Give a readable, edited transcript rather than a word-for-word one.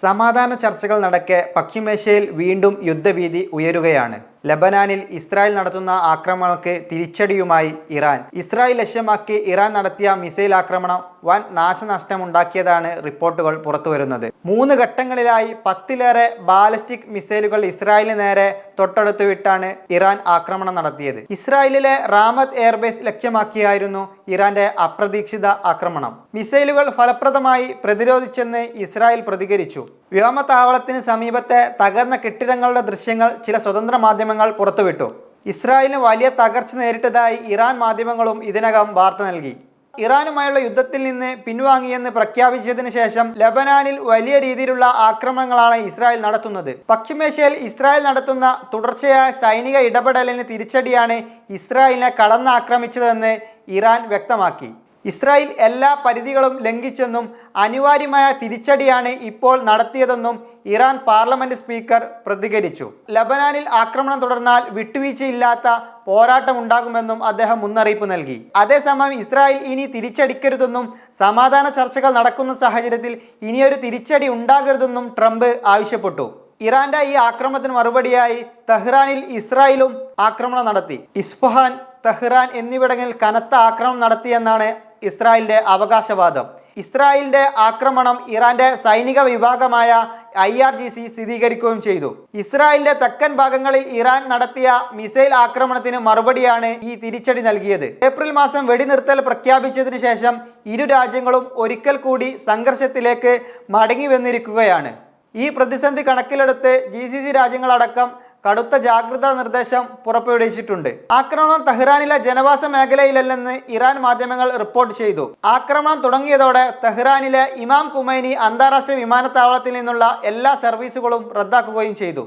സമാധാന ചർച്ചകൾ നടക്കെ പശ്ചിമേഷ്യയിൽ വീണ്ടും യുദ്ധഭീതി ഉയരുകയാണ്. ലബനാനിൽ ഇസ്രായേൽ നടത്തുന്ന ആക്രമണങ്ങൾക്ക് തിരിച്ചടിയുമായി ഇറാൻ. ഇസ്രായേൽ ലക്ഷ്യമാക്കി ഇറാൻ നടത്തിയ മിസൈൽ ആക്രമണം വൻ നാശനഷ്ടമുണ്ടാക്കിയതാണ് റിപ്പോർട്ടുകൾ പുറത്തുവരുന്നത്. 3 ഘട്ടങ്ങളിലായി 10ലേറെ ബാലിസ്റ്റിക് മിസൈലുകൾ ഇസ്രായേലിന് നേരെ തൊട്ടടുത്ത് വിട്ടാണ് ഇറാൻ ആക്രമണം നടത്തിയത്. ഇസ്രായേലിലെ റാമത്ത് എയർബേസ് ലക്ഷ്യമാക്കിയായിരുന്നു ഇറാന്റെ അപ്രതീക്ഷിത ആക്രമണം. മിസൈലുകൾ ഫലപ്രദമായി പ്രതിരോധിച്ചെന്ന് ഇസ്രായേൽ പ്രതികരിച്ചു. വ്യോമതാവളത്തിന് സമീപത്തെ തകർന്ന കെട്ടിടങ്ങളുടെ ദൃശ്യങ്ങൾ ചില സ്വതന്ത്ര മാധ്യമങ്ങൾ പുറത്തുവിട്ടു. ഇസ്രായേലിന് വലിയ തകർച്ച നേരിട്ടതായി ഇറാൻ മാധ്യമങ്ങളും ഇതിനകം വാർത്ത നൽകി. ഇറാനുമായുള്ള യുദ്ധത്തിൽ നിന്ന് പിൻവാങ്ങിയെന്ന് പ്രഖ്യാപിച്ചതിന് ശേഷം ലബനാനിൽ വലിയ രീതിയിലുള്ള ആക്രമണങ്ങളാണ് ഇസ്രായേൽ നടത്തുന്നത്. പശ്ചിമേഷ്യയിൽ ഇസ്രായേൽ നടത്തുന്ന തുടർച്ചയായ സൈനിക ഇടപെടലിന് തിരിച്ചടിയാണ് ഇസ്രായേലിനെ കടന്നാക്രമിച്ചതെന്ന് ഇറാൻ വ്യക്തമാക്കി. ഇസ്രായേൽ എല്ലാ പരിധികളും ലംഘിച്ചെന്നും അനിവാര്യമായ തിരിച്ചടിയാണ് ഇപ്പോൾ നടത്തിയതെന്നും ഇറാൻ പാർലമെന്റ് സ്പീക്കർ പ്രതികരിച്ചു. ലബനാനിൽ ആക്രമണം തുടർന്നാൽ വിട്ടുവീഴ്ചയില്ലാത്ത പോരാട്ടമുണ്ടാകുമെന്നും അദ്ദേഹം മുന്നറിയിപ്പ് നൽകി. അതേസമയം ഇസ്രായേൽ ഇനി തിരിച്ചടിക്കരുതെന്നും സമാധാന ചർച്ചകൾ നടക്കുന്ന സാഹചര്യത്തിൽ ഇനിയൊരു തിരിച്ചടി ഉണ്ടാകരുതെന്നും ട്രംപ് ആവശ്യപ്പെട്ടു. ഇറാന്റെ ഈ ആക്രമണത്തിന് മറുപടിയായി തെഹ്റാനിൽ ഇസ്രായേലും ആക്രമണം നടത്തി. ഇസ്ഫഹാൻ, തെഹ്റാൻ എന്നിവിടങ്ങളിൽ കനത്ത ആക്രമണം നടത്തിയെന്നാണ് ഇസ്രായേലിന്റെ അവകാശവാദം. ഇസ്രായേലിന്റെ ആക്രമണം ഇറാന്റെ സൈനിക വിഭാഗമായ IRGC സ്ഥിരീകരിക്കുകയും ചെയ്തു. ഇസ്രായേലിന്റെ തെക്കൻ ഭാഗങ്ങളിൽ ഇറാൻ നടത്തിയ മിസൈൽ ആക്രമണത്തിന് മറുപടിയാണ് ഈ തിരിച്ചടി നൽകിയത്. ഏപ്രിൽ മാസം വെടിനിർത്തൽ പ്രഖ്യാപിച്ചതിന് ശേഷം ഇരു രാജ്യങ്ങളും ഒരിക്കൽ കൂടി സംഘർഷത്തിലേക്ക് മടങ്ങി വന്നിരിക്കുകയാണ്. ഈ പ്രതിസന്ധി കണക്കിലെടുത്ത് GCC രാജ്യങ്ങളടക്കം കടുത്ത ജാഗ്രതാ നിർദ്ദേശം പുറപ്പെടുവിച്ചിട്ടുണ്ട്. ആക്രമണം തെഹ്റാനിലെ ജനവാസ മേഖലയിലല്ലെന്ന് ഇറാൻ മാധ്യമങ്ങൾ റിപ്പോർട്ട് ചെയ്തു. ആക്രമണം തുടങ്ങിയതോടെ തെഹ്റാനിലെ ഇമാം ഖുമൈനി അന്താരാഷ്ട്ര വിമാനത്താവളത്തിൽ നിന്നുള്ള എല്ലാ സർവീസുകളും റദ്ദാക്കുകയും ചെയ്തു.